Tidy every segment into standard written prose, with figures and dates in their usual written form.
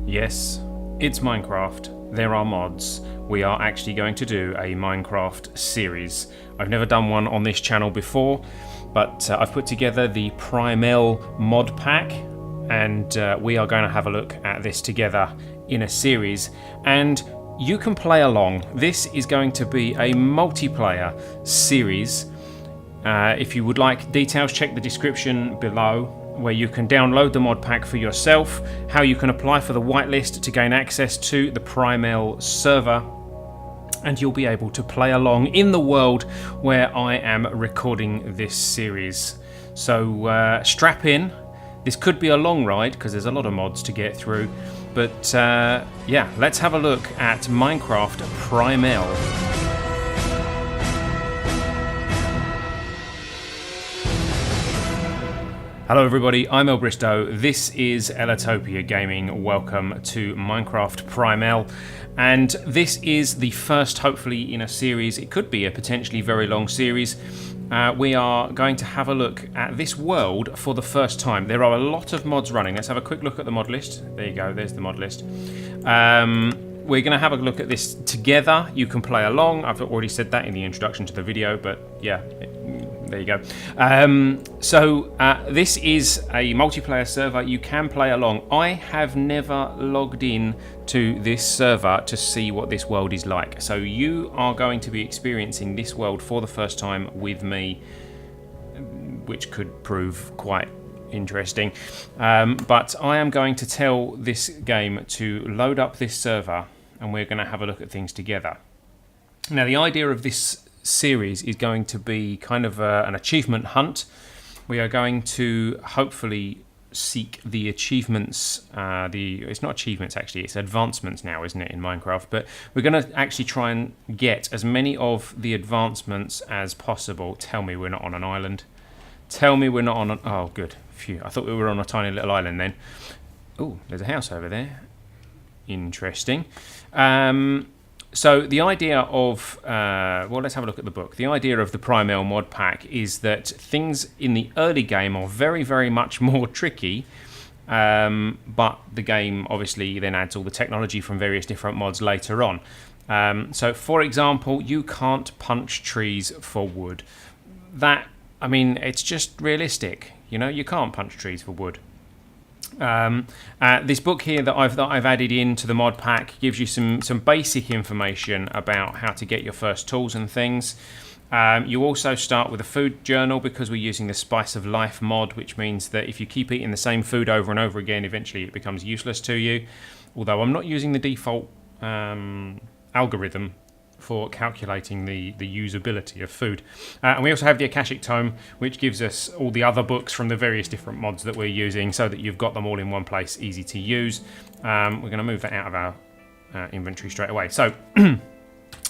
Yes, it's Minecraft. There are mods. We are actually going to do a Minecraft series. I've never done one on this channel before, but I've put together the PrimELL mod pack, and we are going to have a look at this together in a series. And you can play along. This is going to be a multiplayer series. If you would like details, check the description below, where you can download the mod pack for yourself, how you can apply for the whitelist to gain access to the PrimELL server, and you'll be able to play along in the world where I am recording this series. So strap in. This could be a long ride because there's a lot of mods to get through, but yeah, let's have a look at Minecraft PrimELL. Hello everybody, I'm ellbristow. This is Ellatopia Gaming. Welcome to Minecraft PrimELL. And this is the first, hopefully, in a series. It could be a potentially very long series. We are going to have a look at this world for the first time. There are a lot of mods running. Let's have a quick look at the mod list. There you go, there's the mod list. We're going to have a look at this together. You can play along. I've already said that in the introduction to the video, but yeah, there you go. This is a multiplayer server. You can play along. I have never logged in to this server to see what this world is like. So you are going to be experiencing this world for the first time with me, which could prove quite interesting. But I am going to tell this game to load up this server, and we're going to have a look at things together. Now, the idea of this series is going to be kind of an achievement hunt. We are going to hopefully seek the achievements. It's not achievements actually, it's advancements now, isn't it, in Minecraft? But we're going to actually try and get as many of the advancements as possible. Tell me we're not on an island. Tell me we're not on an... Oh, good. Phew. I thought we were on a tiny little island then. Oh, there's a house over there. Interesting. So the idea of, well, let's have a look at the book. The idea of the PrimELL mod pack is that things in the early game are very, very much more tricky, but the game obviously then adds all the technology from various different mods later on. So, for example, you can't punch trees for wood. That, I mean, it's just realistic. You know, you can't punch trees for wood. This book here that I've added into the mod pack gives you some basic information about how to get your first tools and things. You also start with a food journal because we're using the Spice of Life mod, which means that if you keep eating the same food over and over again, eventually it becomes useless to you. Although I'm not using the default algorithm for calculating the usability of food. And we also have the Akashic Tome, which gives us all the other books from the various different mods that we're using so that you've got them all in one place, easy to use. We're going to move that out of our inventory straight away. So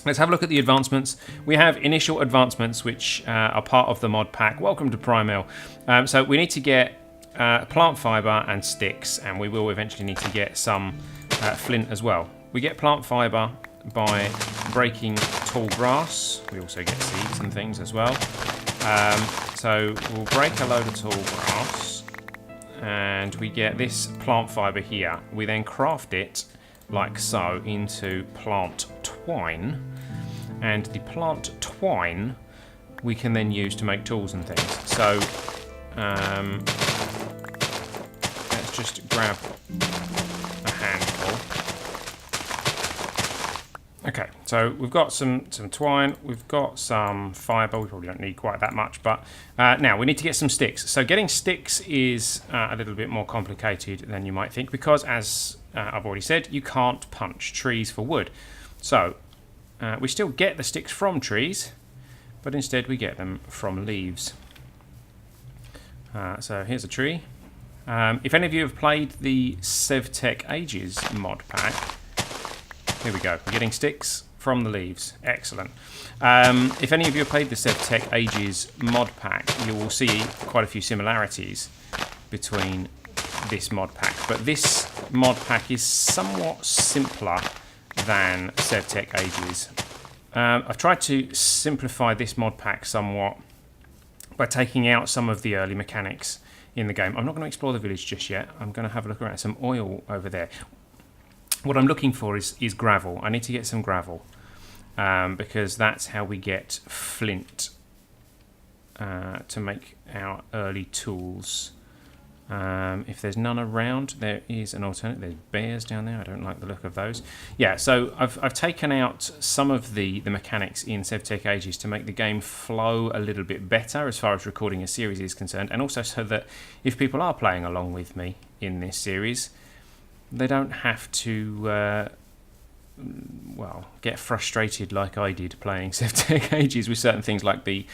let's have a look at the advancements. We have initial advancements, which are part of the mod pack. Welcome to PrimELL. So we need to get plant fibre and sticks, and we will eventually need to get some flint as well. We get plant fibre by breaking tall grass. We also get seeds and things as well. So we'll break a load of tall grass and we get this plant fibre here. We then craft it like so into plant twine, and the plant twine we can then use to make tools and things. So let's just grab a handful. Okay, so we've got some twine, we've got some fibre. We probably don't need quite that much, but now we need to get some sticks. So getting sticks is a little bit more complicated than you might think, because as I've already said, you can't punch trees for wood. So we still get the sticks from trees, but instead we get them from leaves. So here's a tree. If any of you have played the SevTech Ages mod pack, here we go. We're getting sticks from the leaves. Excellent. If any of you have played the SevTech Ages mod pack, you will see quite a few similarities between this mod pack. But this mod pack is somewhat simpler than SevTech Ages. I've tried to simplify this mod pack somewhat by taking out some of the early mechanics in the game. I'm not going to explore the village just yet. I'm going to have a look around. Some oil over there. What I'm looking for is gravel. I need to get some gravel because that's how we get flint to make our early tools. If there's none around, there is an alternative. There's bears down there. I don't like the look of those. Yeah, so I've taken out some of the mechanics in Sevtech Ages to make the game flow a little bit better as far as recording a series is concerned, and also so that if people are playing along with me in this series, they don't have to well, get frustrated like I did playing Sevtech Ages with certain things like the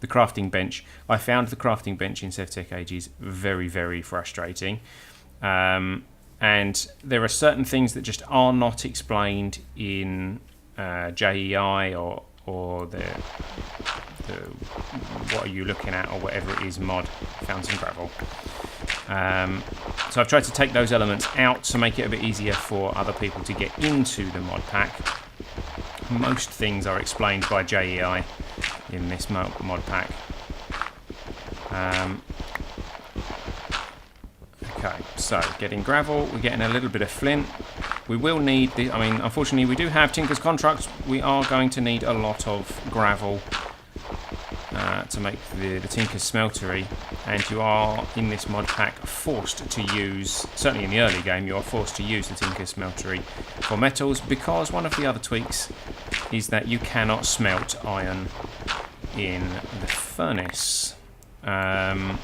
crafting bench. I found the crafting bench in Sevtech Ages very, very frustrating. And there are certain things that just are not explained in JEI or the what are you looking at or whatever it is mod. Found some gravel. So I've tried to take those elements out to make it a bit easier for other people to get into the mod pack. Most things are explained by JEI in this mod pack. Okay, so getting gravel, we're getting a little bit of flint. We will need the, I mean, unfortunately we do have Tinker's Contracts. We are going to need a lot of gravel to make the Tinker's Smeltery, and you are in this mod pack forced to use, certainly in the early game, you are forced to use the Tinker's Smeltery for metals, because one of the other tweaks is that you cannot smelt iron in the furnace. In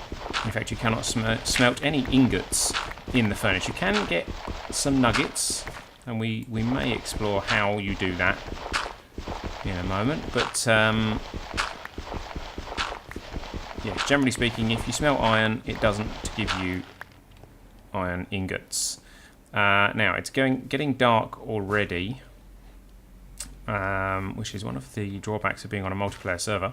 fact, you cannot smelt any ingots in the furnace. You can get some nuggets, and we may explore how you do that in a moment, but yeah, generally speaking, if you smelt iron, it doesn't give you iron ingots. Now, it's getting dark already, which is one of the drawbacks of being on a multiplayer server.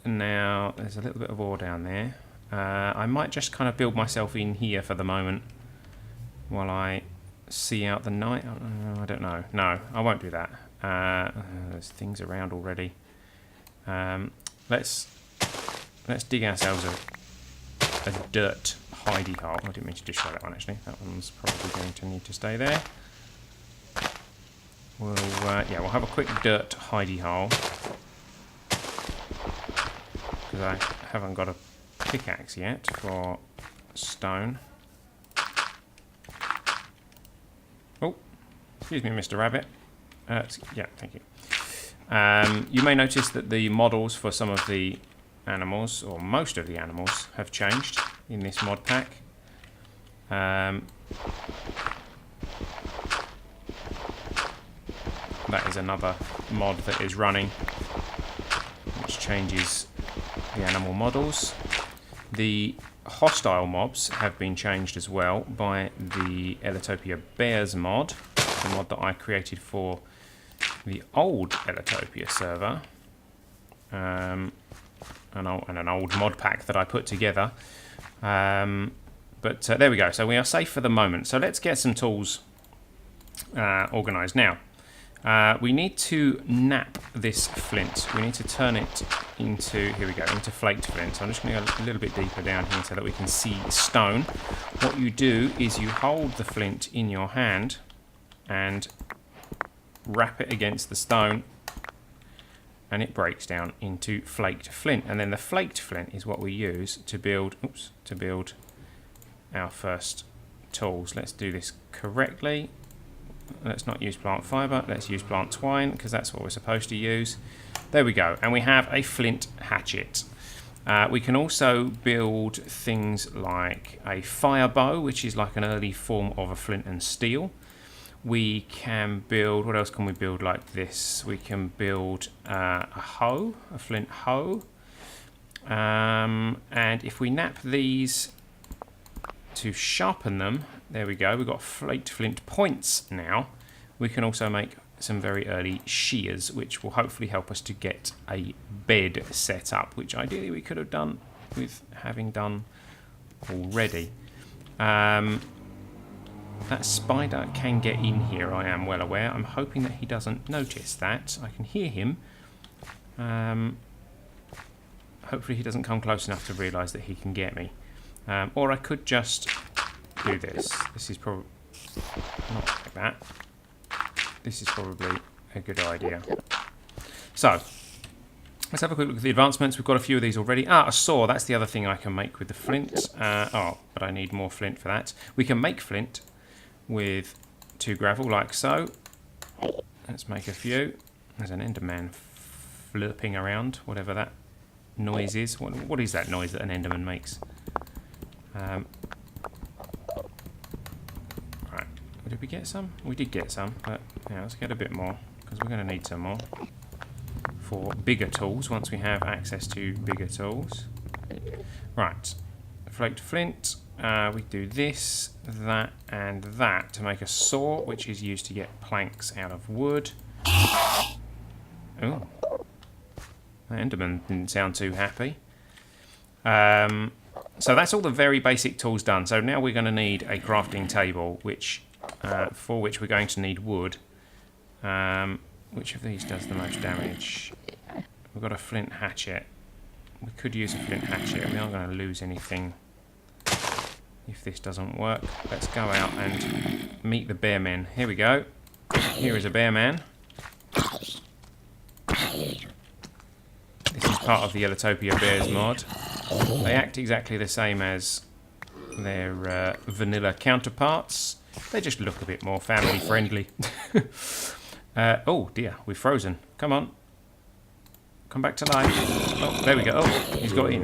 Now, there's a little bit of ore down there. I might just kind of build myself in here for the moment while I see out the night. I don't know. No, I won't do that. There's things around already. Let's dig ourselves a dirt hidey hole. I didn't mean to destroy that one, actually. That one's probably going to need to stay there. We'll have a quick dirt hidey hole, because I haven't got a pickaxe yet for stone. Oh, excuse me, Mr. Rabbit. Yeah, thank you. You may notice that the models for some of the animals, or most of the animals, have changed in this mod pack. That is another mod that is running, which changes the animal models. The hostile mobs have been changed as well by the Ellitopia Bears mod, the mod that I created for the old Ellitopia server, and an old mod pack that I put together. But there we go. So we are safe for the moment. So let's get some tools organised now. We need to nap this flint. We need to turn it into, here we go, into flaked flint. So I'm just going to go a little bit deeper down here so that we can see stone. What you do is you hold the flint in your hand and wrap it against the stone, and it breaks down into flaked flint. And then the flaked flint is what we use to build, our first tools. Let's do this correctly. Let's not use plant fibre, let's use plant twine, because that's what we're supposed to use. There we go, and we have a flint hatchet. We can also build things like a fire bow, which is like an early form of a flint and steel. We can build, what else can we build like this? We can build a hoe, a flint hoe. And if we nap these to sharpen them, there we go, we've got flaked flint points now. We can also make some very early shears, which will hopefully help us to get a bed set up, which ideally we could have done with having done already. That spider can get in here, I am well aware. I'm hoping that he doesn't notice that. I can hear him. Hopefully he doesn't come close enough to realise that he can get me. Or I could just do this. This is probably not like that. This is probably a good idea. So let's have a quick look at the advancements. We've got a few of these already. Ah, a saw. That's the other thing I can make with the flint. Oh, but I need more flint for that. We can make flint with 2 gravel, like so. Let's make a few. There's an Enderman flirping around, whatever that noise is. What is that noise that an Enderman makes? Right. Did we get some? We did get some, but yeah, let's get a bit more, because we're going to need some more for bigger tools once we have access to bigger tools. Right. Flaked flint. We do this, that, and that to make a saw, which is used to get planks out of wood. Oh. That Enderman didn't sound too happy. So that's all the very basic tools done. So now we're going to need a crafting table, which for which we're going to need wood. Which of these does the most damage? We've got a flint hatchet. We could use a flint hatchet. We aren't going to lose anything if this doesn't work. Let's go out and meet the bear men. Here we go. Here is a bear man. This is part of the Elitopia Bears mod. They act exactly the same as their vanilla counterparts. They just look a bit more family friendly. Oh dear, we've frozen. Come on. Come back to life. Oh, there we go. Oh, he's got in.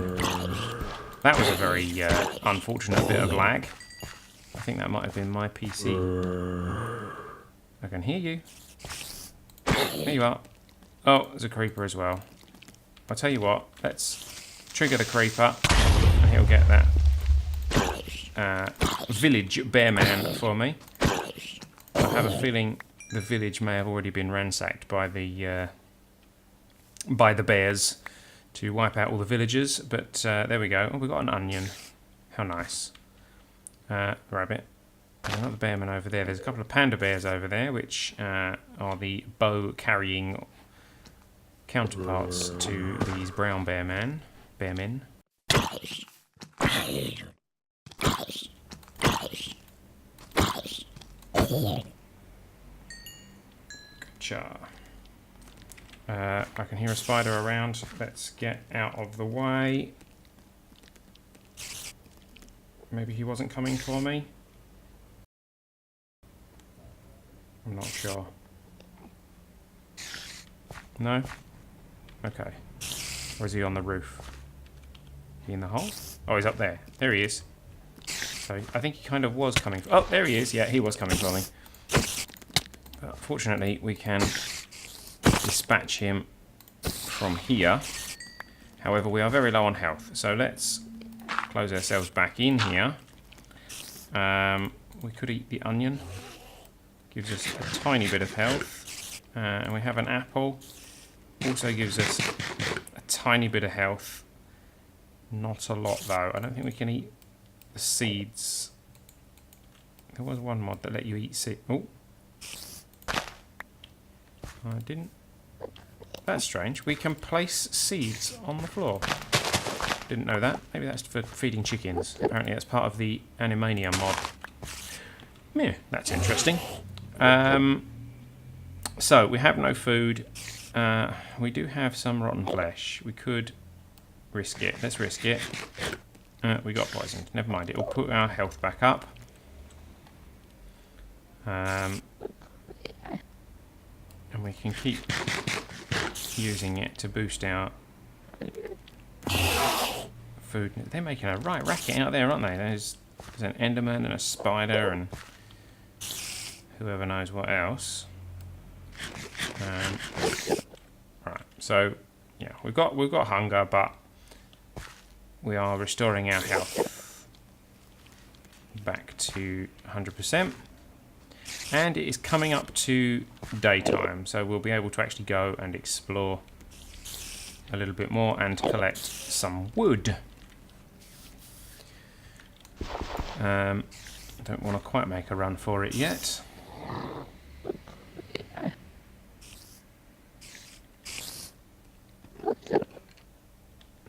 That was a very unfortunate bit of lag. I think that might have been my PC. I can hear you. There you are. Oh, there's a creeper as well. I'll tell you what, let's trigger the creeper and he'll get that village bear man for me. I have a feeling the village may have already been ransacked by the bears to wipe out all the villagers, but there we go. Oh, we've got an onion. How nice. Grab it. There's another bearman over there. There's a couple of panda bears over there, which are the bow-carrying counterparts to these brown bearmen. Gotcha. I can hear a spider around. Let's get out of the way. Maybe he wasn't coming for me. I'm not sure. No? Okay. Or is he on the roof? He in the hole? Oh, he's up there. There he is. So I think he kind of was coming for... Oh, there he is. Yeah, he was coming for me. But fortunately, we can dispatch him from here. However, we are very low on health. So let's close ourselves back in here. We could eat the onion. Gives us a tiny bit of health. And we have an apple. Also gives us a tiny bit of health. Not a lot though. I don't think we can eat the seeds. There was one mod that let you eat seeds. Oh. I didn't. That's strange. We can place seeds on the floor. Didn't know that. Maybe that's for feeding chickens. Apparently that's part of the Animania mod. Yeah, that's interesting. So we have no food. We do have some rotten flesh. We could risk it. Let's risk it. We got poisoned. Never mind. It will put our health back up. And we can keep using it to boost our food. They're making a right racket out there, aren't they? There's an Enderman and a spider and whoever knows what else. Right, so yeah, we've got hunger, but we are restoring our health back to 100%, and it is coming up to daytime, so we'll be able to actually go and explore a little bit more and collect some wood. Don't want to quite make a run for it yet.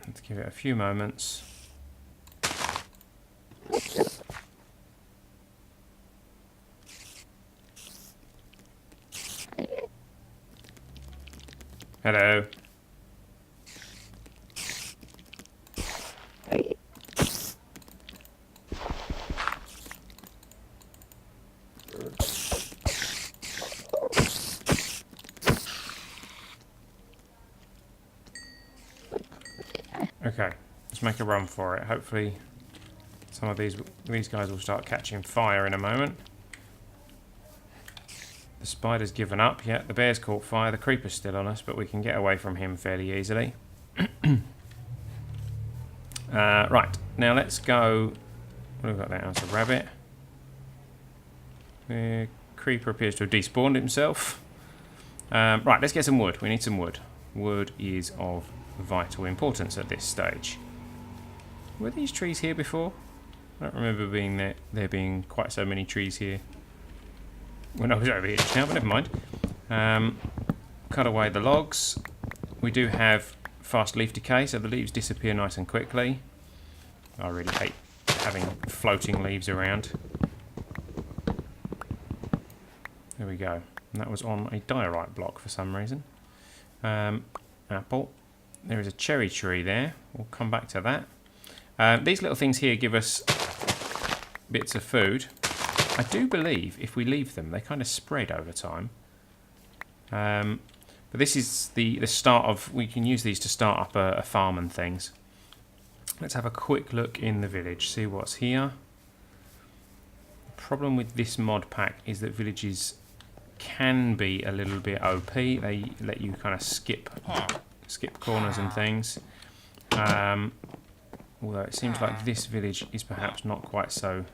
Let's give it a few moments. Hello. Okay, let's make a run for it. Hopefully some of these guys will start catching fire in a moment. The spider's given up. Yeah, the bear's caught fire. The creeper's still on us, but we can get away from him fairly easily. Right, now let's go. What have we got there? That's a rabbit. The creeper appears to have despawned himself. Right, let's get some wood. We need some wood. Wood is of vital importance at this stage. Were these trees here before? I don't remember there being quite so many trees here when I was over here just now, but never mind. Cut away the logs. We do have fast leaf decay, so the leaves disappear nice and quickly. I really hate having floating leaves around. There we go. And that was on a diorite block for some reason. Apple. There is a cherry tree there. We'll come back to that. These little things here give us bits of food. I do believe if we leave them, they kind of spread over time. But this is the start of... We can use these to start up a farm and things. Let's have a quick look in the village, see what's here. The problem with this mod pack is that villages can be a little bit OP. They let you kind of skip corners and things. Although it seems like this village is perhaps not quite so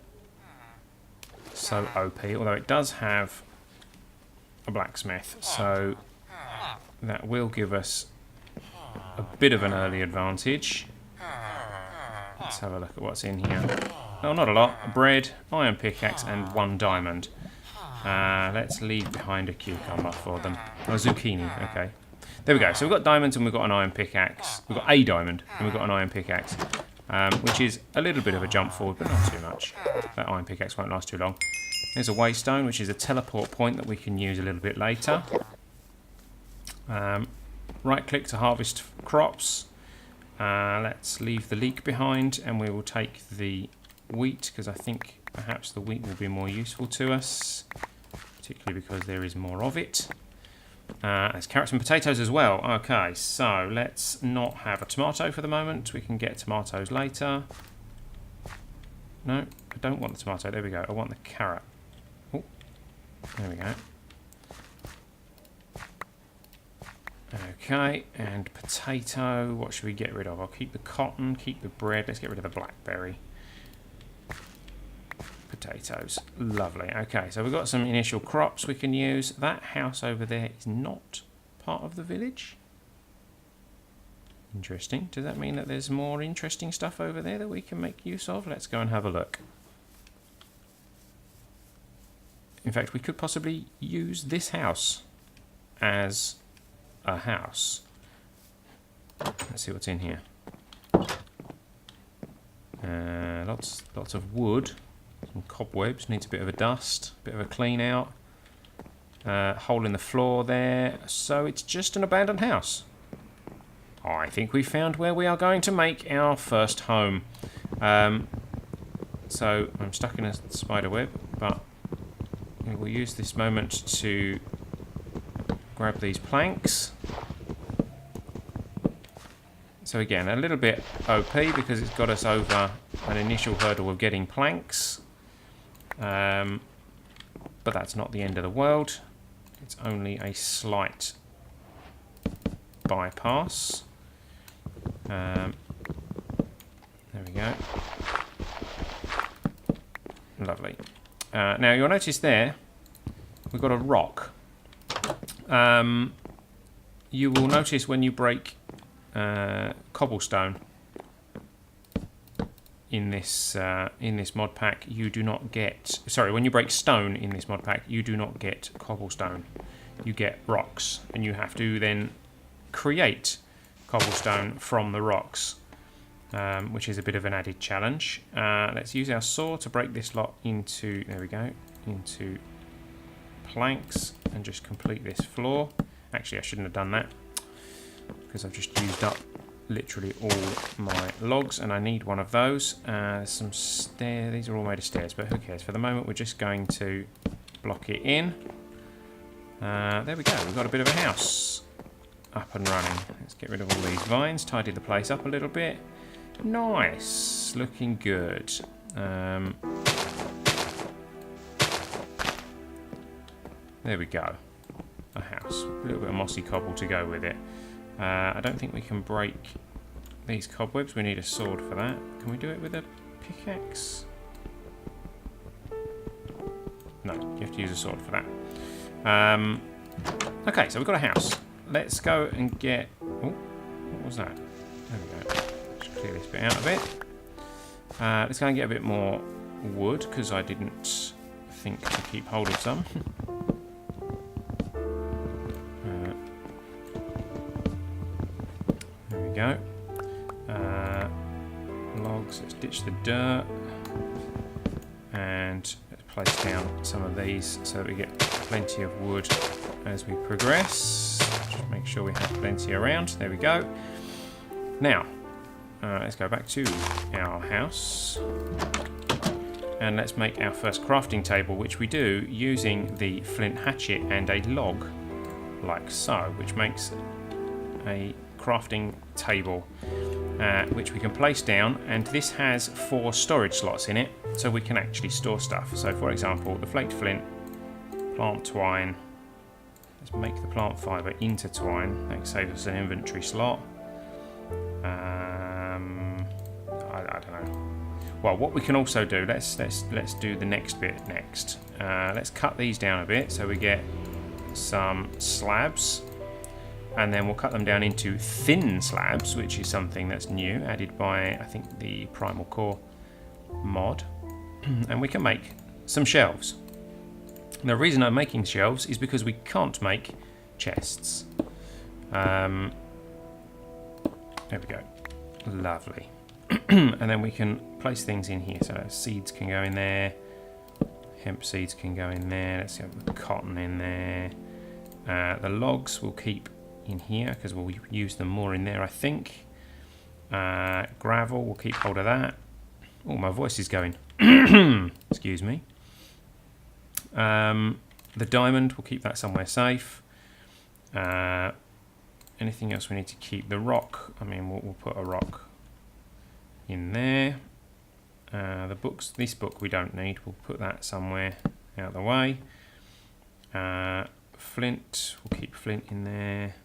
OP, although it does have a blacksmith, so that will give us a bit of an early advantage. Let's have a look at what's in here. Oh, not a lot. Bread, iron pickaxe, and 1 diamond. Let's leave behind a cucumber for them. Oh, zucchini, okay. There we go. So we've got diamonds and we've got an iron pickaxe. We've got a diamond and we've got an iron pickaxe. Which is a little bit of a jump forward, but not too much. That iron pickaxe won't last too long. There's a waystone, which is a teleport point that we can use a little bit later. Right click to harvest crops. Let's leave the leek behind, and we will take the wheat, because I think perhaps the wheat will be more useful to us, particularly because there is more of it. There's carrots and potatoes as well. Okay, so let's not have a tomato for the moment. We can get tomatoes later. No, I don't want the tomato. There we go. I want the carrot. Oh, there we go. Okay, and potato. What should we get rid of? I'll keep the cotton, keep the bread. Let's get rid of the blackberry. Potatoes. Lovely. Okay, so we've got some initial crops we can use. That house over there is not part of the village. Interesting. Does that mean that there's more interesting stuff over there that we can make use of? Let's go and have a look. In fact, we could possibly use this house as a house. Let's see what's in here. Lots of wood. Some cobwebs, needs a bit of a dust, a bit of a clean out. Hole in the floor there. So it's just an abandoned house. I think we found where we are going to make our first home. So I'm stuck in a spider web, but we will use this moment to grab these planks. So again, a little bit OP because it's got us over an initial hurdle of getting planks. But that's not the end of the world. It's only a slight bypass. There we go. Lovely. Now you'll notice there we've got a rock. You will notice when you break cobblestone in this mod pack, you do not get... Sorry, when you break stone in this mod pack, you do not get cobblestone. You get rocks, and you have to then create cobblestone from the rocks, which is a bit of an added challenge. Let's use our saw to break this lot into... There we go. Into planks, and just complete this floor. Actually, I shouldn't have done that. because I've just used up literally all my logs, and I need one of those. Some stairs. These are all made of stairs, but who cares? For the moment, we're just going to block it in. There we go. We've got a bit of a house up and running. Let's get rid of all these vines, tidy the place up a little bit. Nice, looking good. There we go. A house. A little bit of mossy cobble to go with it. I don't think we can break these cobwebs. We need a sword for that. Can we do it with a pickaxe? No, you have to use a sword for that. Okay, so we've got a house. Let's go and get... Oh, what was that? There we go. Just clear this bit out of it. Let's go and get a bit more wood, because I didn't think to keep hold of some. There we go. Logs, let's ditch the dirt. And let's place down some of these so that we get plenty of wood as we progress. Just make sure we have plenty around. There we go. Now, let's go back to our house. And let's make our first crafting table, which we do using the flint hatchet and a log, like so, which makes a crafting table, which we can place down. And this has 4 storage slots in it, so we can actually store stuff. So, for example, the flaked flint, plant twine. Let's make the plant fibre into twine. That saves us an inventory slot. I don't know. Well, what we can also do, let's do the next bit next. Let's cut these down a bit so we get some slabs, and then we'll cut them down into thin slabs, which is something that's new, added by, I think, the Primal Core mod. And we can make some shelves. The reason I'm making shelves is because we can't make chests. There we go. Lovely. And then we can place things in here. So seeds can go in there. Hemp seeds can go in there. Let's have the cotton in there. The logs we'll keep in here because we'll use them more in there, I think. Gravel, we'll keep hold of that. Oh, my voice is going. Excuse me. The diamond, we'll keep that somewhere safe. Anything else we need to keep? The rock, I mean, we'll put a rock in there. The books, this book we don't need, we'll put that somewhere out of the way. Flint, we'll keep flint in there.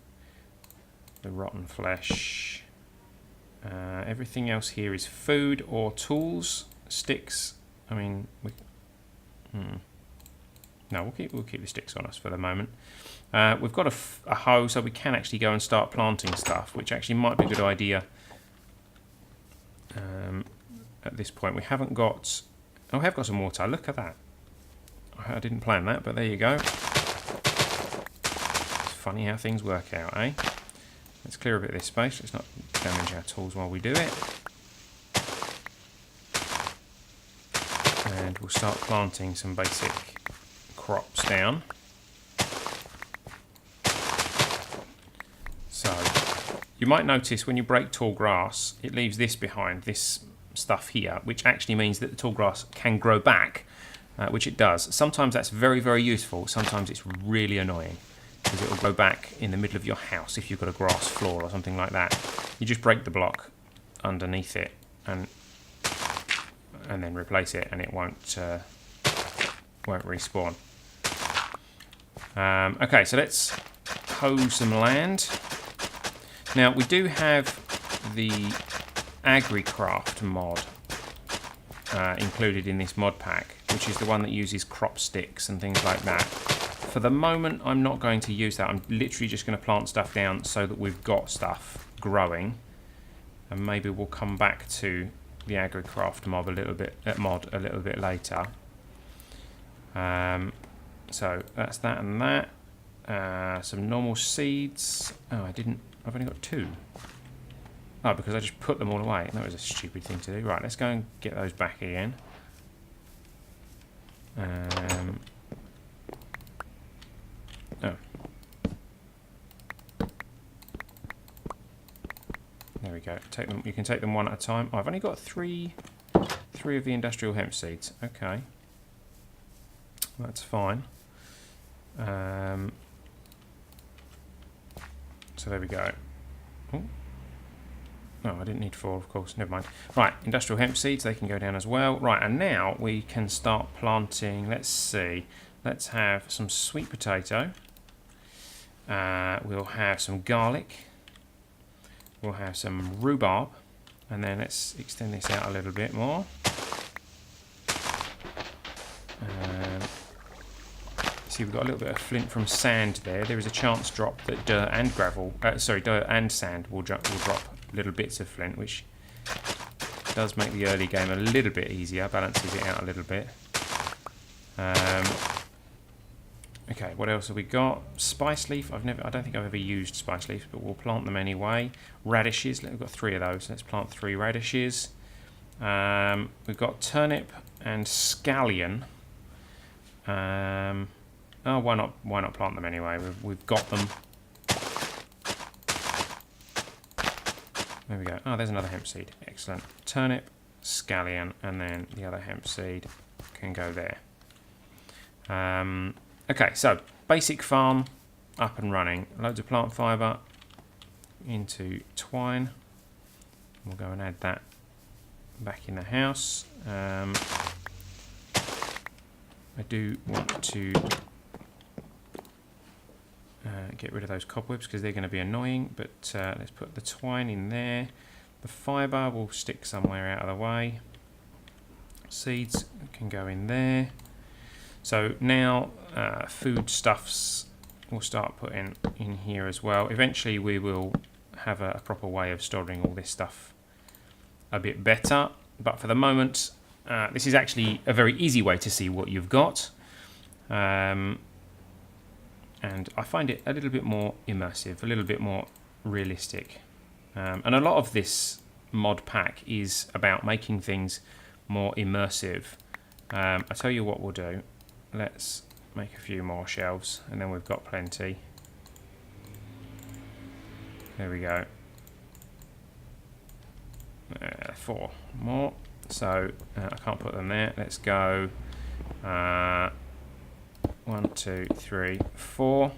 The rotten flesh. Everything else here is food or tools. Sticks, I mean, no, we'll keep the sticks on us for the moment. We've got a hoe, so we can actually go and start planting stuff, which actually might be a good idea. At this point, we haven't got... Oh, we have got some water. Look at that. I didn't plan that, but there you go. It's funny how things work out, eh? Let's clear a bit of this space. Let's not damage our tools while we do it. And we'll start planting some basic crops down. So, you might notice when you break tall grass, it leaves this behind, this stuff here, which actually means that the tall grass can grow back, which it does. Sometimes that's very, very useful. Sometimes it's really annoying because it will go back in the middle of your house if you've got a grass floor or something like that. You just break the block underneath it and then replace it, and it won't respawn. Okay, so let's hoe some land. Now, we do have the AgriCraft mod included in this mod pack, which is the one that uses crop sticks and things like that. For the moment, I'm not going to use that. I'm literally just going to plant stuff down so that we've got stuff growing, and maybe we'll come back to the AgriCraft mod a little bit later. So that's that and that. Some normal seeds. Oh, I've only got 2. Oh, because I just put them all away. That was a stupid thing to do. Right, let's go and get those back again. Oh. go. Take them. You can take them one at a time. Oh, I've only got three of the industrial hemp seeds. Okay, that's fine. So there we go. Oh, no, I didn't need 4, of course. Never mind. Right, industrial hemp seeds. They can go down as well. Right, and now we can start planting. Let's see. Let's have some sweet potato. We'll have some garlic. We'll have some rhubarb. And then let's extend this out a little bit more. See, we've got a little bit of flint from sand there. There is a chance drop that dirt and gravel, dirt and sand will drop little bits of flint, which does make the early game a little bit easier, balances it out a little bit. Okay, what else have we got? Spice leaf. I don't think I've ever used spice leaves, but we'll plant them anyway. Radishes. We've got 3 of those. Let's plant 3 radishes. We've got turnip and scallion. Oh, why not? Why not plant them anyway? We've got them. There we go. Oh, there's another hemp seed. Excellent. Turnip, scallion, and then the other hemp seed can go there. Okay, so basic farm up and running. Loads of plant fibre into twine. We'll go and add that back in the house. I do want to get rid of those cobwebs because they're going to be annoying, but let's put the twine in there. The fibre will stick somewhere out of the way. Seeds can go in there. So now foodstuffs we'll start putting in here as well. Eventually we will have a proper way of storing all this stuff a bit better, but for the moment this is actually a very easy way to see what you've got, and I find it a little bit more immersive, a little bit more realistic, and a lot of this mod pack is about making things more immersive. I'll tell you what we'll do. Let's make a few more shelves and then we've got plenty. There we go. 4 more. So I can't put them there. Let's go 1, 2, 3, 4.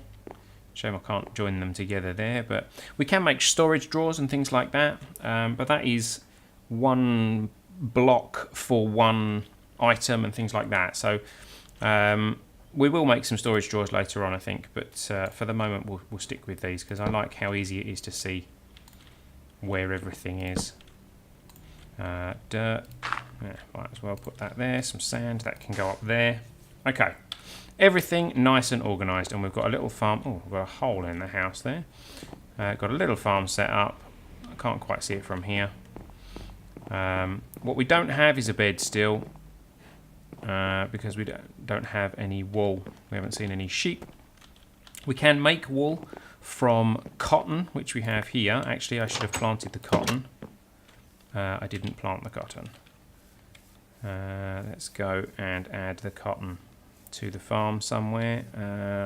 Shame I can't join them together there, but we can make storage drawers and things like that, but that is 1 block for 1 item and things like that. So we will make some storage drawers later on, I think, but for the moment we'll stick with these because I like how easy it is to see where everything is. Dirt, yeah, might as well put that there. Some sand, that can go up there. Okay, everything nice and organised, and we've got a little farm. Oh, we've got a hole in the house there. Got a little farm set up. I can't quite see it from here. What we don't have is a bed still. Because we don't have any wool. We haven't seen any sheep. We can make wool from cotton, which we have here. Actually, I should have planted the cotton. I didn't plant the cotton. Let's go and add the cotton to the farm somewhere.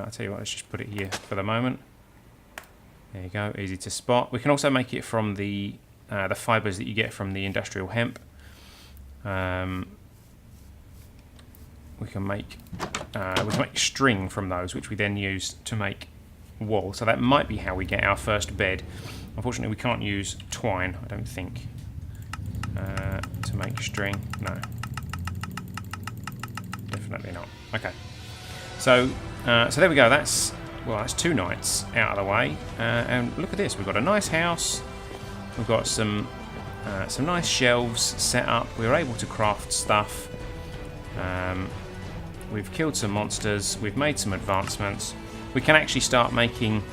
I'll tell you what, let's just put it here for the moment. There you go, easy to spot. We can also make it from the fibres that you get from the industrial hemp. We can make string from those, which we then use to make wool. So that might be how we get our first bed. Unfortunately, we can't use twine, I don't think, to make string. No, definitely not. Okay, so there we go. That's 2 nights out of the way, and look at this. We've got a nice house. We've got some nice shelves set up. We were able to craft stuff. We've killed some monsters, we've made some advancements. We can actually start making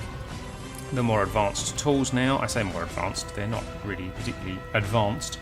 the more advanced tools now. I say more advanced, they're not really particularly advanced.